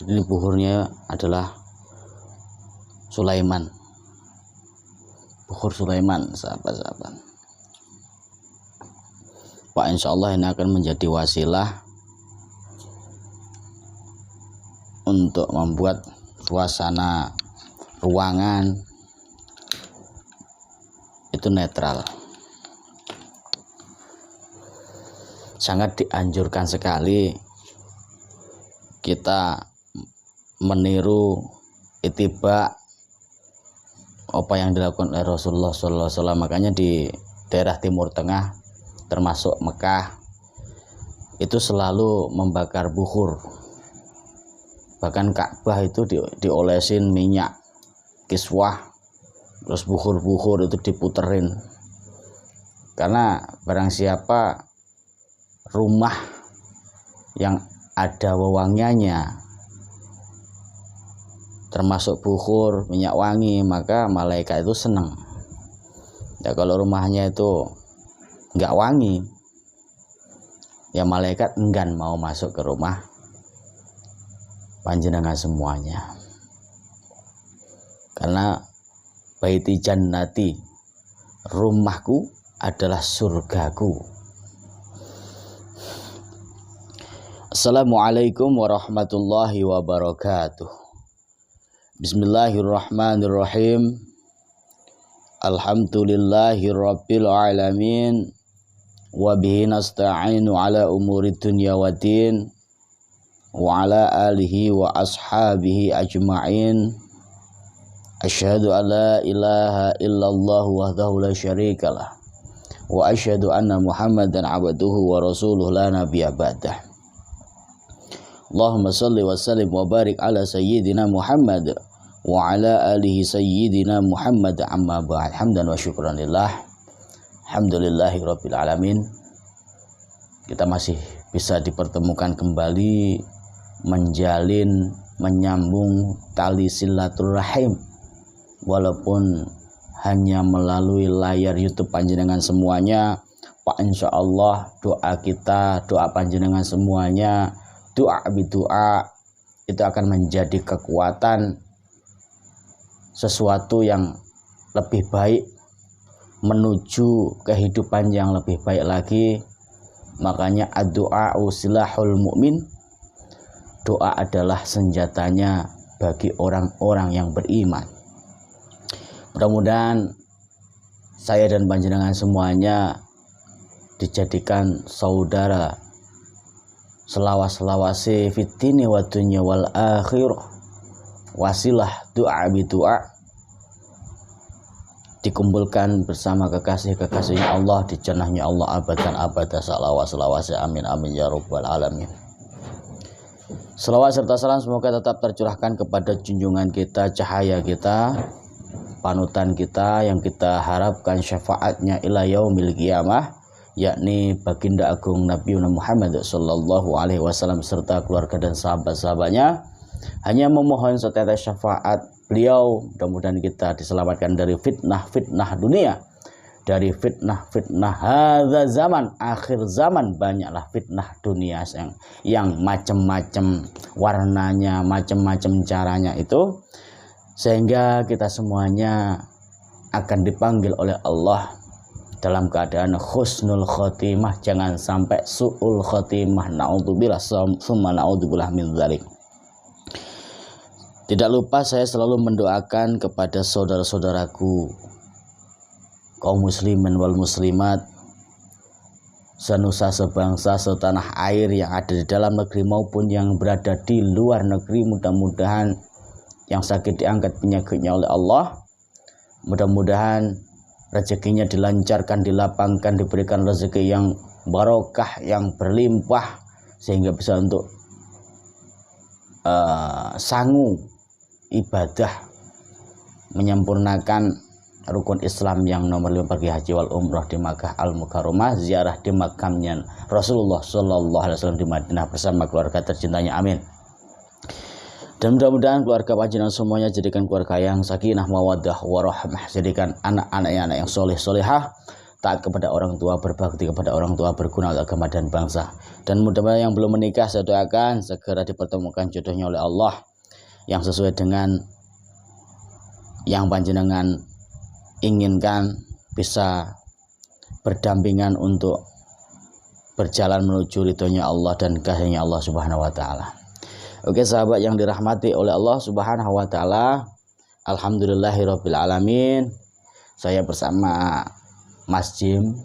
Ini buhurnya adalah Sulaiman. Buhur Sulaiman, sahabat-sahabat. Pak, insya Allah ini akan menjadi wasilah untuk membuat suasana ruangan itu netral. Sangat dianjurkan sekali kita meniru ittiba apa yang dilakukan oleh Rasulullah SAW. Makanya di daerah Timur Tengah termasuk Mekah itu selalu membakar buhur. Bahkan Ka'bah itu diolesin minyak kiswah, terus buhur-buhur itu diputerin. Karena barang siapa rumah yang ada wewangiannya termasuk buhur, minyak wangi, maka malaikat itu senang. Ya kalau rumahnya itu nggak wangi, ya malaikat enggan mau masuk ke rumah panjenengan semuanya. Karena baiti jannati, rumahku adalah surgaku. Assalamualaikum warahmatullahi wabarakatuh. Bismillahirrahmanirrahim. Alhamdulillahi rabbil alamin. Wabihi nasta'inu ala umuri dunya wa din. Wa ala alihi wa ashabihi ajma'in. Asyhadu an la ilaha illallah wahdahu la syarikalah. Wa asyhadu anna Muhammadan abduhu wa rasuluhu la nabiyya ba'dah. Allahumma salli wa sallim wa barik ala sayyidina Muhammad wa ala alihi sayyidina Muhammad, amma ba'd. Hamdan wa syukran lillah. Alhamdulillahi rabbil alamin. Kita masih bisa dipertemukan kembali, menjalin, menyambung tali silaturahim, walaupun hanya melalui layar YouTube panjenengan semuanya. Pak, insya Allah doa kita, doa panjenengan semuanya, doa bidoa itu akan menjadi kekuatan, sesuatu yang lebih baik menuju kehidupan yang lebih baik lagi. Makanya ad-du'a silahul mu'min, doa adalah senjatanya bagi orang-orang yang beriman. Mudah-mudahan saya dan panjenengan semuanya dijadikan saudara selawas-selawasi fitini wa dunya wal akhirah, wasilah doa bidoa, dikumpulkan bersama kekasih-kekasihnya Allah di jannahnya Allah abadan abada salawas-selawasi, amin amin ya rabbal alamin. Selawat serta salam semoga tetap tercurahkan kepada junjungan kita, cahaya kita, panutan kita yang kita harapkan syafaatnya ila yaumil qiyamah, yakni baginda agung Nabi Muhammad sallallahu alaihi wasallam serta keluarga dan sahabat-sahabatnya. Hanya memohon setetes syafaat beliau, mudah-mudahan kita diselamatkan dari fitnah-fitnah dunia, dari fitnah-fitnah hadza zaman, akhir zaman. Banyaklah fitnah dunia yang macam-macam warnanya, macam-macam caranya itu, sehingga kita semuanya akan dipanggil oleh Allah dalam keadaan husnul khotimah, jangan sampai su'ul khotimah, naudzubillah summa naudzubillah min dzalik. Tidak lupa saya selalu mendoakan kepada saudara-saudaraku kaum muslimin wal muslimat, senusa sebangsa setanah air yang ada di dalam negeri maupun yang berada di luar negeri. Mudah-mudahan yang sakit diangkat penyakitnya oleh Allah, mudah-mudahan rezekinya dilancarkan, dilapangkan, diberikan rezeki yang barokah, yang berlimpah, sehingga bisa untuk sanggup ibadah, menyempurnakan rukun Islam yang nomor 5 pergi haji wal umrah di Makkah al Mukarramah, ziarah di makamnya Rasulullah sallallahu alaihi wasallam di Madinah bersama keluarga tercintanya, amin. Dan mudah-mudahan keluarga panjenengan semuanya jadikan keluarga yang sakinah mawaddah warahmah, jadikan anak-anaknya anak yang soleh solehah, taat kepada orang tua, berbakti kepada orang tua, berguna untuk agama dan bangsa. Dan mudah-mudahan yang belum menikah saya doakan segera dipertemukan jodohnya oleh Allah yang sesuai dengan yang panjenengan inginkan, bisa berdampingan untuk berjalan menuju ridhonya Allah dan kasihnya Allah Subhanahu wa taala. Oke sahabat yang dirahmati oleh Allah Subhanahu wa taala, alhamdulillahirabbil alamin. Saya bersama Mas Jim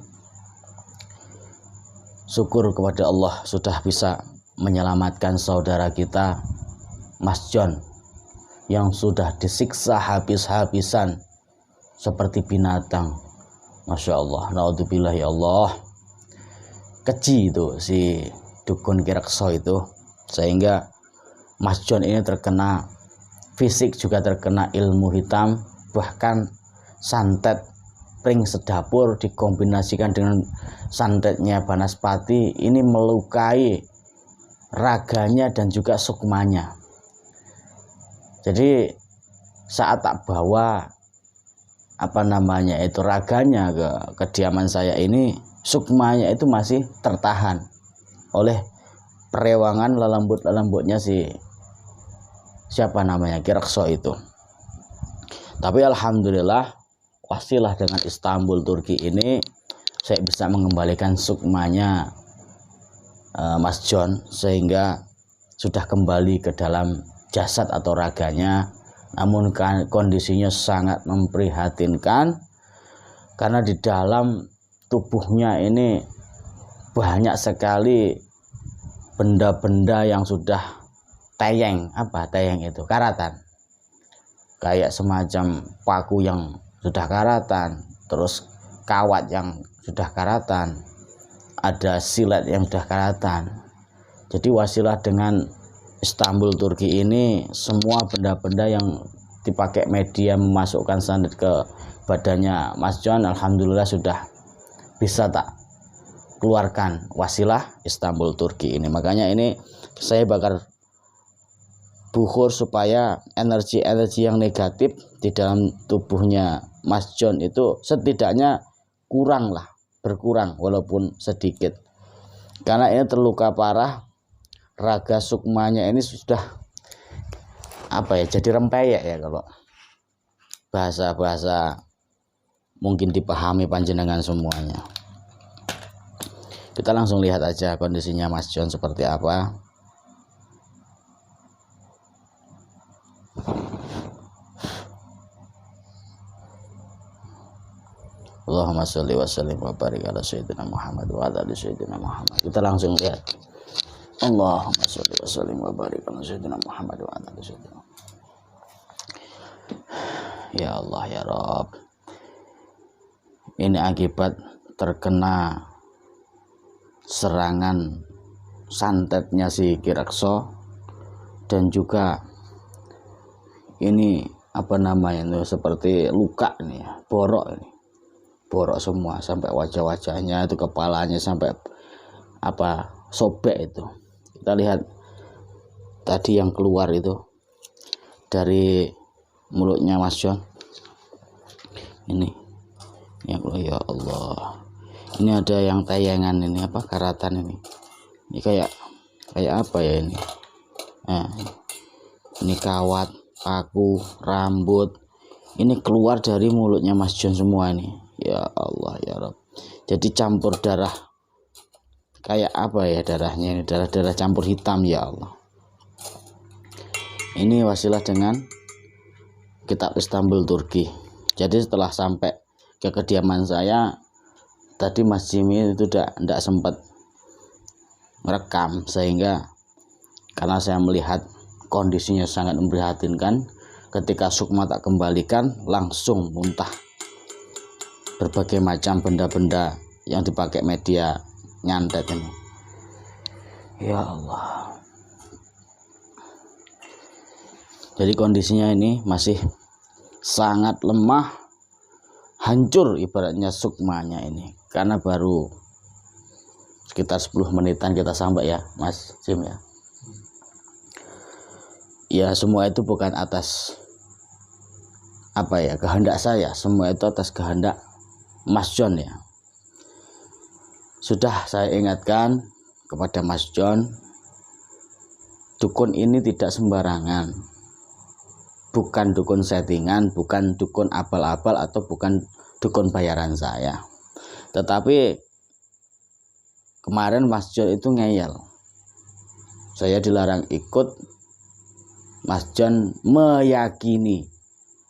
syukur kepada Allah sudah bisa menyelamatkan saudara kita Mas John yang sudah disiksa habis-habisan seperti binatang. Masya Allah, naudzubillah ya Allah. Keji itu si dukun Kirakso itu, sehingga Mas John ini terkena fisik, juga terkena ilmu hitam, bahkan santet pring sedapur dikombinasikan dengan santetnya Banaspati ini melukai raganya dan juga sukmanya. Jadi saat tak bawa raganya ke kediaman saya ini, sukmanya itu masih tertahan oleh perewangan lelembut-lelembutnya si Kirakso itu. Tapi alhamdulillah wasilah dengan Istanbul Turki ini saya bisa mengembalikan sukmanya Mas John, sehingga sudah kembali ke dalam jasad atau raganya. Namun kondisinya sangat memprihatinkan karena di dalam tubuhnya ini banyak sekali benda-benda yang sudah teyeng. Apa teyeng itu? Karatan. Kayak semacam paku yang sudah karatan, terus kawat yang sudah karatan, ada silet yang sudah karatan. Jadi wasilah dengan Istanbul Turki ini, semua benda-benda yang dipakai media memasukkan santet ke badannya Mas John, alhamdulillah sudah bisa tak keluarkan wasilah Istanbul Turki ini. Makanya ini saya bakar bukhur supaya energi-energi yang negatif di dalam tubuhnya Mas John itu setidaknya berkurang walaupun sedikit. Karena ini terluka parah, raga sukmanya ini sudah jadi rempeyek ya, kalau bahasa mungkin dipahami panjenengan semuanya. Kita langsung lihat aja kondisinya Mas John seperti apa. Allahumma sholli wa sallim wa barik ala sayyidina Muhammad wa ala ali sayyidina Muhammad. Kita langsung lihat. Allahumma sholli wa sallim wa barik ala sayyidina Muhammad wa ala ali sayyidina. Ya Allah ya Rabb. Ini akibat terkena serangan santetnya si Kirakso, dan juga ini seperti luka ini ya, borok semua sampai wajah-wajahnya itu, kepalanya sampai sobek itu. Kita lihat tadi yang keluar itu dari mulutnya Mas John ini ya Allah. Ini ada yang tayangan ini karatan ini kayak apa ya ini. Nah, ini kawat, paku, rambut ini keluar dari mulutnya Mas John semua ini. Ya Allah ya Rabb. Jadi campur darah, kayak darahnya ini, darah campur hitam ya Allah. Ini wasilah dengan kitab Istanbul Turki. Jadi setelah sampai ke kediaman saya tadi, Mas Jimmy itu tidak sempat merekam, sehingga karena saya melihat kondisinya sangat memprihatinkan, ketika sukma tak kembalikan langsung muntah berbagai macam benda-benda yang dipakai media nyantet ini. Ya Allah. Jadi kondisinya ini masih sangat lemah, hancur ibaratnya sukmanya ini, karena baru sekitar 10 menitan kita sampai ya Mas Jim ya. Ya semua itu bukan atas kehendak saya, semua itu atas kehendak Mas John ya. Sudah saya ingatkan kepada Mas John, dukun ini tidak sembarangan, bukan dukun settingan, bukan dukun abal-abal, atau bukan dukun bayaran saya. Tetapi kemarin Mas John itu ngeyel, saya dilarang ikut. Mas John meyakini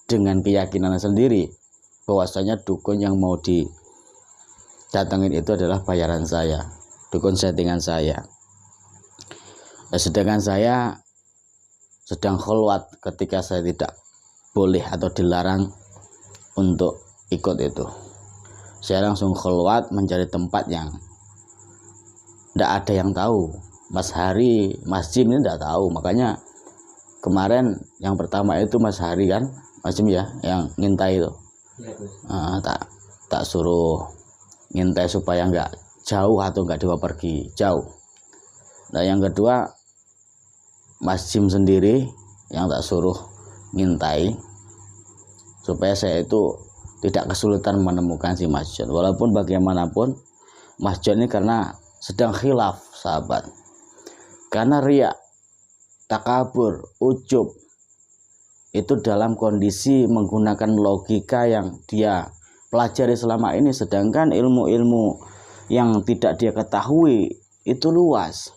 dengan keyakinan sendiri bahwasanya dukun yang mau didatengin itu adalah bayaran saya, dukun settingan saya. Sedangkan saya sedang kholwat ketika saya tidak boleh atau dilarang untuk ikut itu. Saya langsung kholwat mencari tempat yang tidak ada yang tahu. Mas Hari, Mas Jim ini tidak tahu. Makanya kemarin yang pertama itu Mas Hari kan, Mas Jim ya, yang ngintai itu. Tak suruh ngintai supaya nggak jauh atau nggak dibawa pergi jauh. Nah yang kedua Mas Jim sendiri yang tak suruh ngintai supaya saya itu tidak kesulitan menemukan si Mas John. Walaupun bagaimanapun Mas John ini karena sedang khilaf sahabat, karena riya, takabur, ujub, itu dalam kondisi menggunakan logika yang dia pelajari selama ini, sedangkan ilmu-ilmu yang tidak dia ketahui itu luas.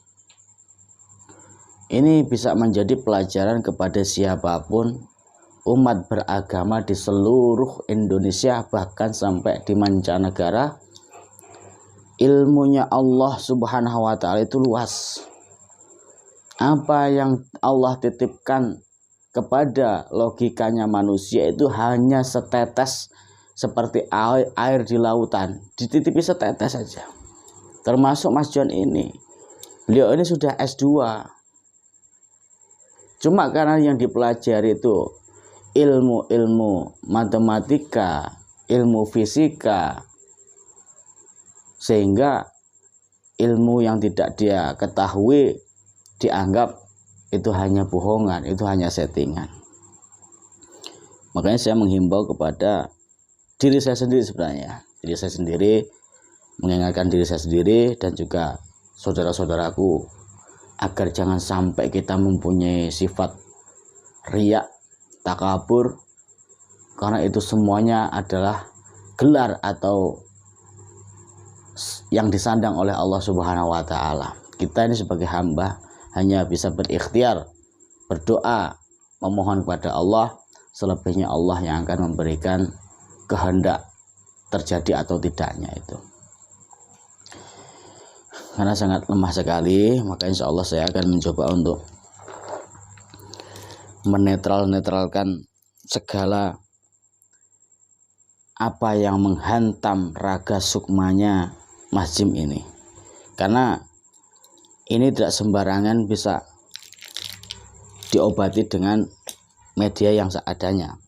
Ini bisa menjadi pelajaran kepada siapapun umat beragama di seluruh Indonesia, bahkan sampai di mancanegara. Ilmunya Allah Subhanahu wa ta'ala itu luas. Apa yang Allah titipkan kepada logikanya manusia itu hanya setetes, seperti air di lautan, dititipi setetes saja. Termasuk Mas John ini, beliau ini sudah S2, cuma karena yang dipelajari itu ilmu-ilmu matematika, ilmu fisika, sehingga ilmu yang tidak dia ketahui dianggap itu hanya bohongan, itu hanya settingan. Makanya saya menghimbau kepada diri saya sendiri, sebenarnya diri saya sendiri, mengingatkan diri saya sendiri dan juga saudara-saudaraku, agar jangan sampai kita mempunyai sifat riya, takabur, karena itu semuanya adalah gelar atau yang disandang oleh Allah Subhanahu wa ta'ala. Kita ini sebagai hamba hanya bisa berikhtiar, berdoa, memohon kepada Allah. Selebihnya Allah yang akan memberikan kehendak terjadi atau tidaknya itu. Karena sangat lemah sekali, maka insya Allah saya akan mencoba untuk menetralkan segala apa yang menghantam raga sukmanya Mas Jim ini. Karena ini tidak sembarangan bisa diobati dengan media yang seadanya.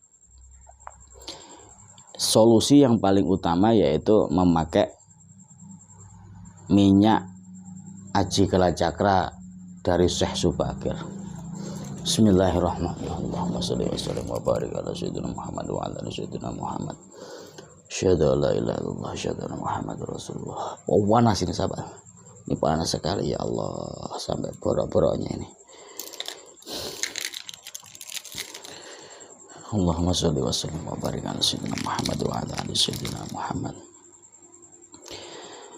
Solusi yang paling utama yaitu memakai minyak Aji Kalacakra dari Syekh Subakir. Bismillahirrahmanirrahim. Allahumma sholli wa sallim wa barik ala sayyidina Muhammad wa ala sayyidina Muhammad. Asyhadu an la ilaha illallah, asyhadu anna Muhammadar Rasulullah. Panas ini sahabat. Ini panas sekali ya Allah, sampai borok-boroknya ini. Allahumma sholli wa sallim wa barik ala sayyidina Muhammad wa ala sayyidina Muhammad.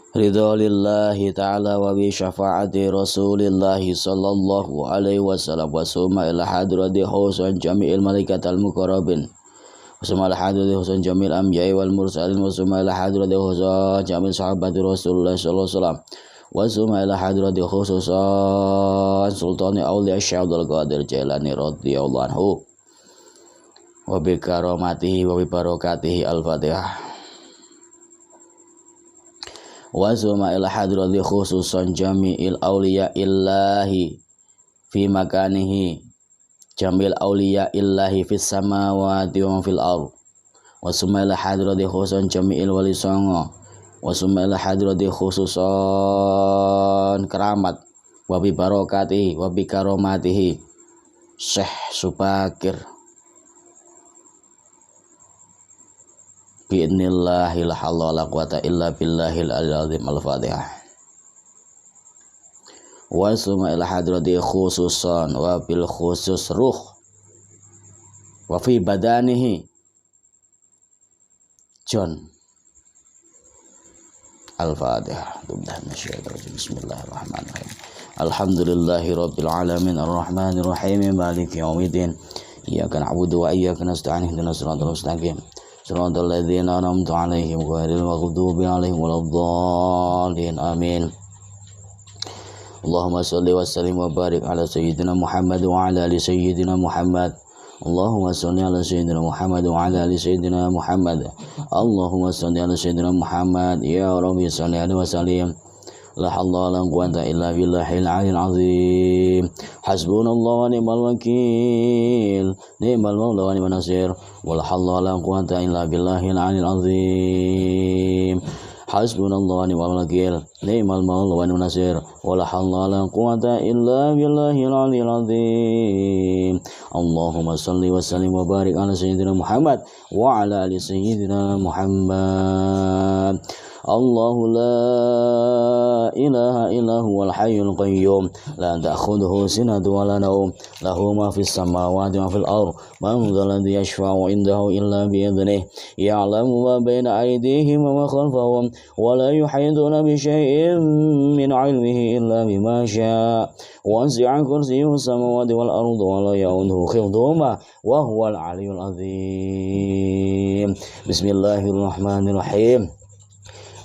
Ridha lillahi ta'ala wa bi syafa'ati rasulillahi sallallahu alaihi wasallam wa summa ila hadrati husan jami'il malaikatal muqarrabin wa summa ila hadrati husan jami'il anbiya'i wal mursalin wa summa ila hadrati husan jami'il sahabati rasulullah sallallahu alaihi wasallam wa summa ila hadrati khususan sultani awliya Syekh Abdul Qadir Jailani radhiyallahu anhu wa bi karamatihi wa bi barakatihi al-Fatihah. Wa summa ila hadrati khususan jami'il awliya illahi fi makanihi jamil awliya illahi fis samawati wa fil ardh wa summa ila hadrati khususan jami'il wali songo wa summa ila hadrati khususan keramat wa bi barakatihi wa bi karomatihi Syekh Subakir Bi'idnillahi la hawla wa la quwata illa billahil aliyyil azim. Al-Fatihah. Wa summa ila hadrati khususan wa bil khusus ruh wa fi badanihi John. Al-Fatihah. Bismillahirrahmanirrahim. Alhamdulillahi rabbil alamin arrahmanir rahim maliki yaumiddin. Iyyaka na'budu wa iyyaka nasta'in ihdinas siratal mustaqim siratal ladzina an'amta 'alaihim ghairil maghdubi 'alaihim waladdallin. Amin. Allahumma shalli wa sallim wa barik ala sayyidina Muhammad wa ala ali sayyidina Muhammad. Allahumma shalli ala sayyidina Muhammad wa ala ali sayyidina Muhammad. Allahumma shalli ala sayyidina Muhammad. Ya Rabbi shalli alaihi wa sallim. La hawla wa la quwwata illa billahil aliyyil azim. Hasbunallahu wa ni'mal wakil. Ni'mal maula wa ni'man nasir. Wala hawla wa la quwwata illa billahil aliyyil azim. Hasbunallahu wa ni'mal wakil. Ni'mal maula wa ni'man nasir. Wala hawla wa la quwwata illa billahil aliyyil azim. Allahumma shalli wa sallim wa barik ala sayyidina Muhammad wa ala ali sayyidina Muhammad. Allahu la ilaha illa huwal hayyul qayyum la ta'khudhuhu sinatun wa la nawm lahu ma fis samawati wa fil ardh man dhal ladzi yashfa'u indahu illa bi idhnihi ya'lamu ma bayna aydihim wa ma khalfahum wa la yuhituna bi shay'in min 'ilmihi illa bima sha'a wasi'a kursiyyuhu samawati wal ardh wa la ya'uduhu hifdhuhuma wa huwal 'aliyyul 'azim. Bismillahirrahmanirrahim.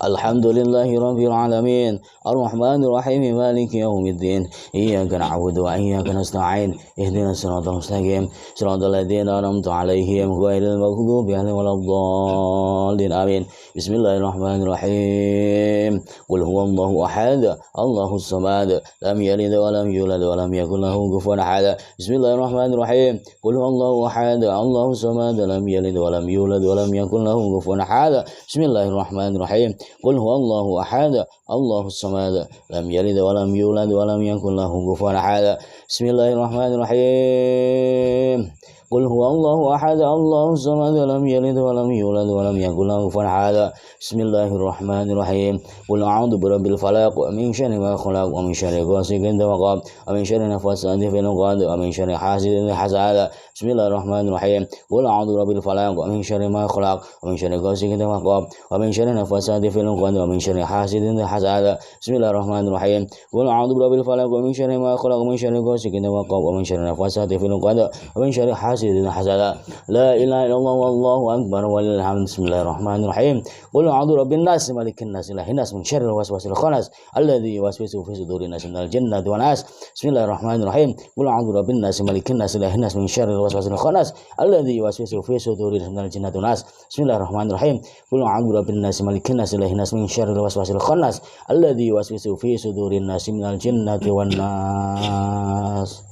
Alhamdulillahi rabbil alamin arrahmanir rahim maliki yaumiddin iyyaka na'budu wa iyyaka nasta'in ihdinas siratal mustaqim siratal ladzina an'amta 'alaihim ghairil maghdubi 'alaihim waladdallin. Amin. Bismillahirrahmanirrahim. Qul huwallahu ahad Allahus samad lam yalid wa lam yulad wa lam yakul lahu kufuwan ahad. Bismillahirrahmanirrahim. Qul huwallahu ahad Allahus samad lam yalid wa lam yulad wa lam yakul lahu kufuwan ahad. Bismillahirrahmanirrahim. Qul huwallahu ahad Allahus samad lam yalid wa lam yulad wa lam yakul lahu kufuwan ahad. Bismillahirrahmanirrahim. Qul huwallahu ahad Allahus samad lam yalid wa lam yulad wa lam yakul lahu kufuwan ahad. Bismillahirrahmanirrahim. Qul a'udzu birabbil falaq min syarri ma khalaq wa min syarri ghasiqin idza waqab wa min syarri nafasati fil 'uqad wa min syarri hasidin idza hasad. Bismillahirrahmanirrahim. Qul a'udzu birabbil falaq min syarri ma khalaq wa min syarri ghasiqin idza waqab wa min syarri nafasati fil 'uqad wa min syarri hasidin idza hasad. Bismillahirrahmanirrahim. Qul a'udzu birabbil falaq min syarri ma khalaq wa min syarri ghasiqin idza waqab wa min syarri nafasati fil 'uqad wa min syarri hasidin hasada. La ilaha illallah wallahu akbar walillahil hamd. Bismillahirrahmanirrahim. Qul a'udzu birabbin nas malikin nas ilahin nas min syarril waswasil khannas alladzi yuwaswisu fi sudurin nas minal jinnati wan nas. Bismillahirrahmanirrahim. Qul a'udzu birabbin nas malikin nas ilahin nas min syarril waswasil khannas alladzi yuwaswisu fi sudurin nas minal jinnati wan nas. Bismillahirrahmanirrahim. Qul a'udzu birabbin nas malikin nas ilahin nas min syarril waswasil khannas alladzi yuwaswisu fi sudurin nas minal jinnati wan nas.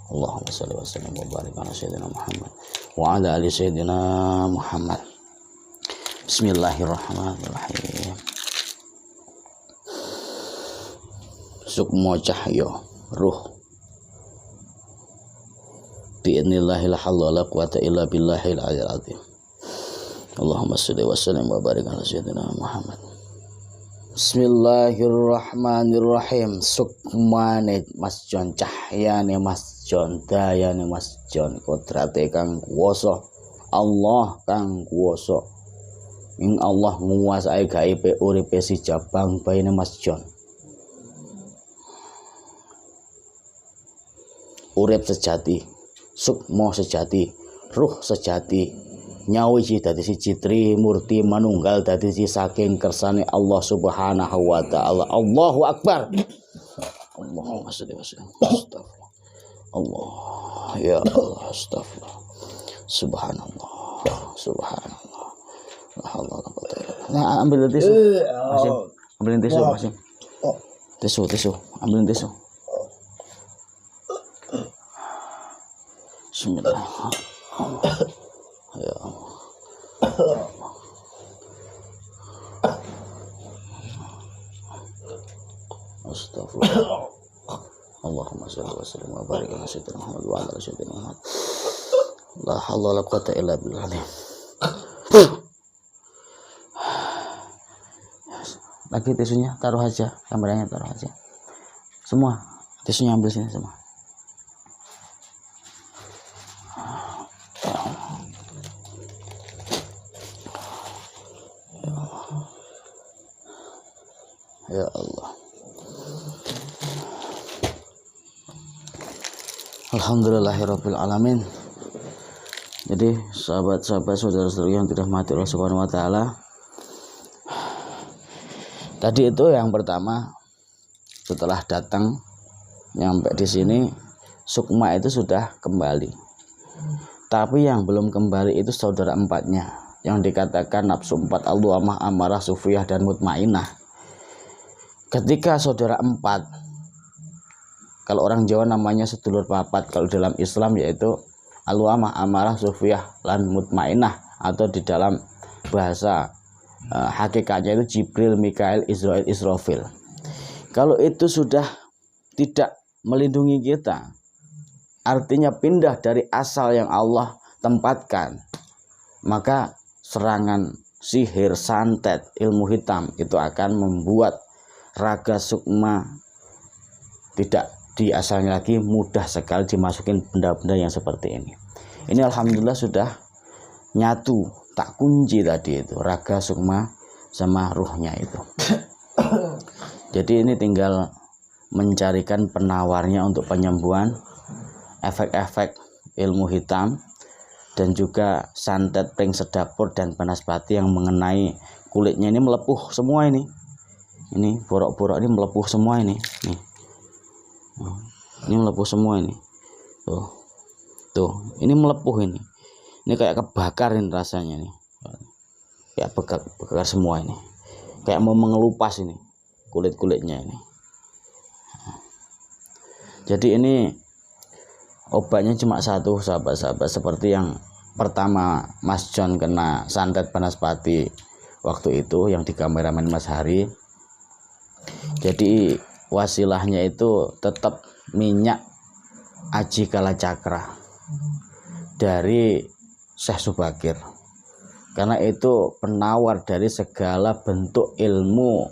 Allahumma shalli wa sallim wa barik ala sayyidina Muhammad wa ala ali sayyidina Muhammad. Bismillahirrahmanirrahim. Sukmo cahya ruh bi'idnillahi la hawla wa la quwwata illa billahil aliyyil azim. Allahumma shalli wa sallim wa barik ala sayyidina Muhammad. Bismillahirrahmanirrahim. Sukmane Mas Jon, cahyane Mas Jon, dayane Mas Jon, kodrate kang kuwasa Allah kang kuwasa. Ing Allah nguasai gaibe uripe si jabang baine Mas Jon. Urip sejati, sukma sejati, ruh sejati, nyawiji dadi siji trimurti manunggal dadi siji saking kersane Allah Subhanahu wa taala. Allahu akbar. Allahumma shalli wa sallim. Astagfirullah. Allah ya Allah, astagfirullah. Subhanallah. Subhanallah. La haula wala quwwata illa billah. Nah, ambil tisu. Masih. Ambilin tisu, masih. Tisu. Ambilin tisu. Bismillah. Ya Allah. Astagfirullah. Allahumma shalli wa sallim wa barik ala sayyidina Muhammad wa ala sayyidina Muhammad. La haula wala quwwata illa billah. lagi tisunya taruh aja, kameranya taruh aja. Semua tisunya ambil sini semua. Ya Allah. Alhamdulillahirabbil alamin. Jadi sahabat-sahabat, saudara-saudara yang dirahmati Allah Subhanahu wa taala, tadi itu yang pertama, setelah datang nyampe di sini, sukma itu sudah kembali. Tapi yang belum kembali itu saudara empatnya, yang dikatakan nafsu empat, al-luamah, amarah, sufiyah, dan mutmainah. Ketika saudara empat, kalau orang Jawa namanya sedulur papat, kalau dalam Islam yaitu al-luamah, amarah, sufiyah, dan mutmainah, atau di dalam bahasa hakikatnya itu Jibril, Mikail, Israel, Israfil. Kalau itu sudah tidak melindungi kita, artinya pindah dari asal yang Allah tempatkan, maka serangan sihir, santet, ilmu hitam itu akan membuat raga sukma tidak di asalnya lagi, mudah sekali dimasukin benda-benda yang seperti ini. Ini alhamdulillah sudah nyatu, tak kunci tadi itu raga sukma sama ruhnya itu. Jadi ini tinggal mencarikan penawarnya untuk penyembuhan efek-efek ilmu hitam dan juga santet, pring sedapur, dan banaspati yang mengenai kulitnya ini melepuh semua ini. Ini borok-borok ini melepuh semua ini. Nih. Ini melepuh semua ini. Tuh, ini melepuh ini. Ini kayak kebakarin rasanya nih. Kayak bekar semua ini. Kayak mau mengelupas ini kulit-kulitnya ini. Jadi ini obatnya cuma satu, sahabat-sahabat. Seperti yang pertama Mas John kena santet banaspati waktu itu yang di kameramen Mas Hari. Jadi wasilahnya itu tetap minyak aji kalacakra dari Syekh Subakir, karena itu penawar dari segala bentuk ilmu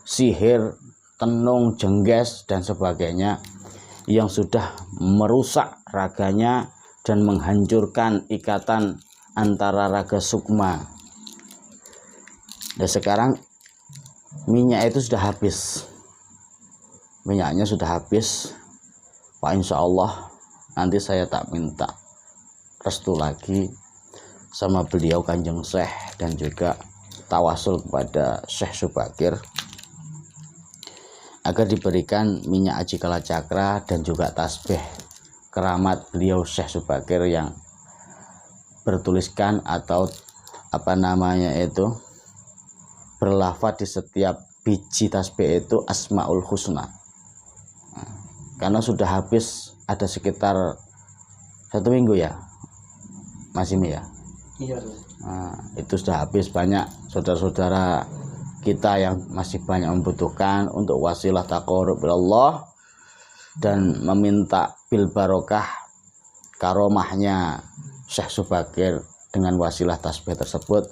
sihir, tenung, jengges, dan sebagainya yang sudah merusak raganya dan menghancurkan ikatan antara raga sukma. Dan sekarang minyak itu sudah habis, minyaknya sudah habis. Pak, insya Allah nanti saya tak minta restu lagi sama beliau Kanjeng Syekh, dan juga tawasul kepada Syekh Subakir agar diberikan minyak aji kalacakra dan juga tasbih keramat beliau Syekh Subakir yang bertuliskan atau apa namanya itu berlafaz di setiap biji tasbih itu Asmaul Husna. Karena sudah habis ada sekitar 1 minggu ya Mas Imi ya. Iya. Nah, itu sudah habis. Banyak saudara-saudara kita yang masih banyak membutuhkan untuk wasilah taqarrub ilallah dan meminta bil barokah karomahnya Syekh Subakir dengan wasilah tasbih tersebut.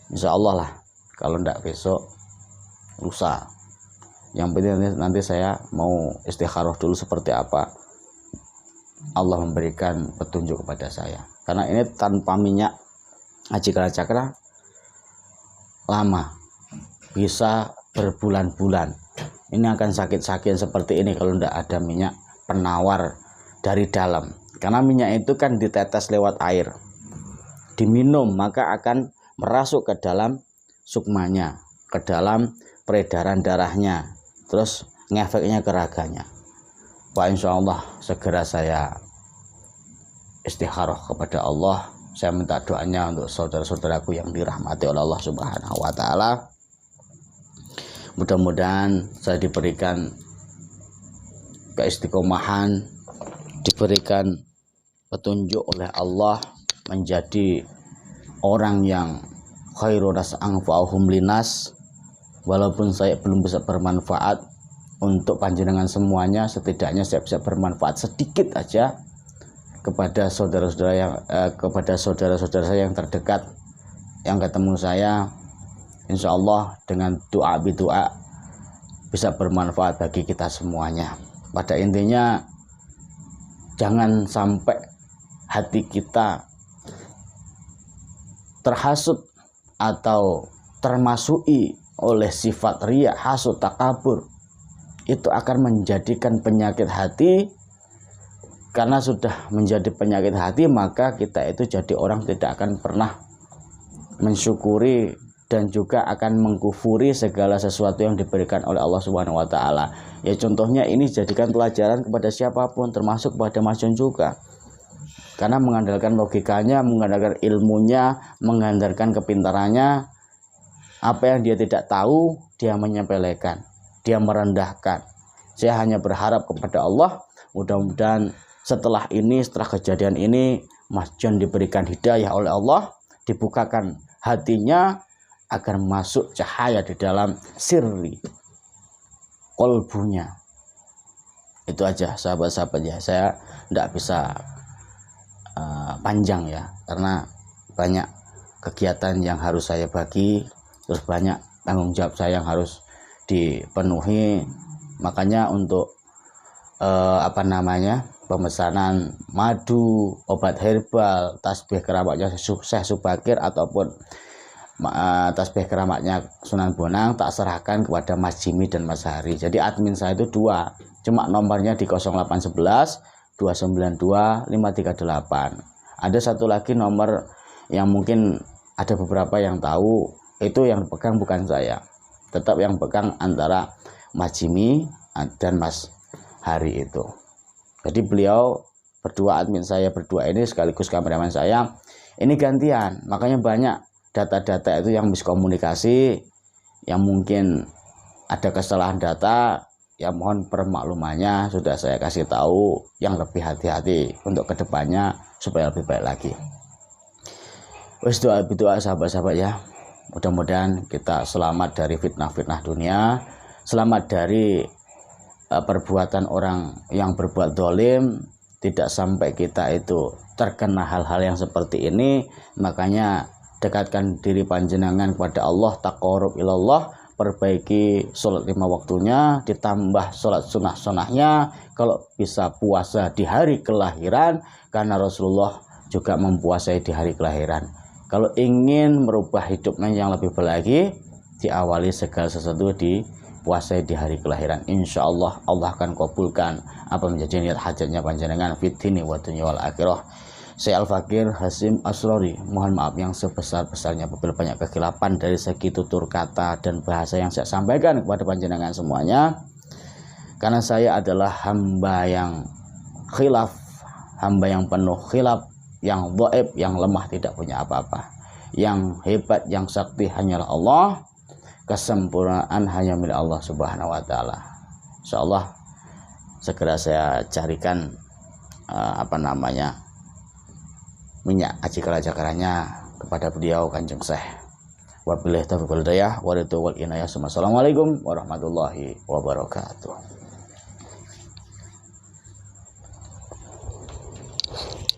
Insya Allah lah, kalau ndak besok lusa. Yang penting nanti saya mau istikharah dulu seperti apa Allah memberikan petunjuk kepada saya. Karena ini tanpa minyak aji kalacakra lama, bisa berbulan-bulan. Ini akan sakit-sakit seperti ini kalau tidak ada minyak penawar dari dalam. Karena minyak itu kan ditetes lewat air, diminum maka akan merasuk ke dalam sukmanya, ke dalam peredaran darahnya, terus ngefeknya ke raganya. Pak, insya Allah segera saya istikharah kepada Allah. Saya minta doanya untuk saudara-saudaraku yang dirahmati oleh Allah Subhanahu wa taala. Mudah-mudahan saya diberikan keistiqomahan, diberikan petunjuk oleh Allah menjadi orang yang khairun nas anfa'uhum linas. Walaupun saya belum bisa bermanfaat untuk panjenengan semuanya, setidaknya saya bisa bermanfaat sedikit aja kepada saudara-saudara yang kepada saudara-saudara saya yang terdekat, yang ketemu saya Insya Allah dengan doa bisa bermanfaat bagi kita semuanya. Pada intinya jangan sampai hati kita terhasut atau termasuki oleh sifat riya, hasud, takabur. Itu akan menjadikan penyakit hati. Karena sudah menjadi penyakit hati, maka kita itu jadi orang tidak akan pernah mensyukuri dan juga akan mengkufuri segala sesuatu yang diberikan oleh Allah Subhanahu wa taala. Ya contohnya ini jadikan pelajaran kepada siapapun, termasuk kepada Mas John juga. Karena mengandalkan logikanya, mengandalkan ilmunya, mengandalkan kepintarannya, apa yang dia tidak tahu, dia menyepelekan, dia merendahkan. Saya hanya berharap kepada Allah, mudah-mudahan setelah kejadian ini, Mas John diberikan hidayah oleh Allah, dibukakan hatinya agar masuk cahaya di dalam sirri kolbunya. Itu aja sahabat-sahabat ya. Saya tidak bisa panjang ya, karena banyak kegiatan yang harus saya bagi, terus banyak tanggung jawab saya yang harus dipenuhi. Makanya untuk pemesanan madu, obat herbal, tasbih keramatnya Syekh Subakir ataupun tasbih keramatnya Sunan Bonang tak serahkan kepada Mas Jimmy dan Mas Hari. Jadi admin saya itu 2, cuma nomornya di 0811 292 538. Ada satu lagi nomor yang mungkin ada beberapa yang tahu, itu yang pegang bukan saya, tetap yang pegang antara Mas Jimmy dan Mas Hari itu. Jadi beliau berdua, admin saya berdua ini sekaligus kameramen saya, ini gantian. Makanya banyak data-data itu yang miskomunikasi, yang mungkin ada kesalahan data, ya mohon permaklumannya, sudah saya kasih tahu yang lebih hati-hati untuk kedepannya supaya lebih baik lagi. Wes doa sahabat-sahabat ya, mudah-mudahan kita selamat dari fitnah-fitnah dunia, selamat dari perbuatan orang yang berbuat dolim, tidak sampai kita itu terkena hal-hal yang seperti ini. Makanya dekatkan diri panjenengan kepada Allah, taqarrub ilallah, perbaiki sholat 5 waktunya, ditambah sholat sunnah-sunnahnya, kalau bisa puasa di hari kelahiran, karena Rasulullah juga mempuasai di hari kelahiran. Kalau ingin merubah hidupnya yang lebih baik lagi, diawali segala sesuatu puasai di hari kelahiran. Insya Allah Allah akan kabulkan apa menjadi niat hajatnya panjenengan fitini wa dunya wal akhirah. Saya Al-Fakir Hasim Asrori, mohon maaf yang sebesar-besarnya apabila banyak kekilapan dari segi tutur kata dan bahasa yang saya sampaikan kepada panjenengan semuanya, karena saya adalah hamba yang khilaf, hamba yang penuh khilaf, yang dhaif, yang lemah, tidak punya apa-apa. Yang hebat, yang sakti hanyalah Allah. Kesempurnaan hanya milik Allah Subhanahu wa taala. Insyaallah segera saya carikan minyak aji kerajakaranya kepada beliau Kanjeng Syekh. Wabillahi taufiq wal hidayah wa ridha wal inayah. Assalamualaikum warahmatullahi wabarakatuh.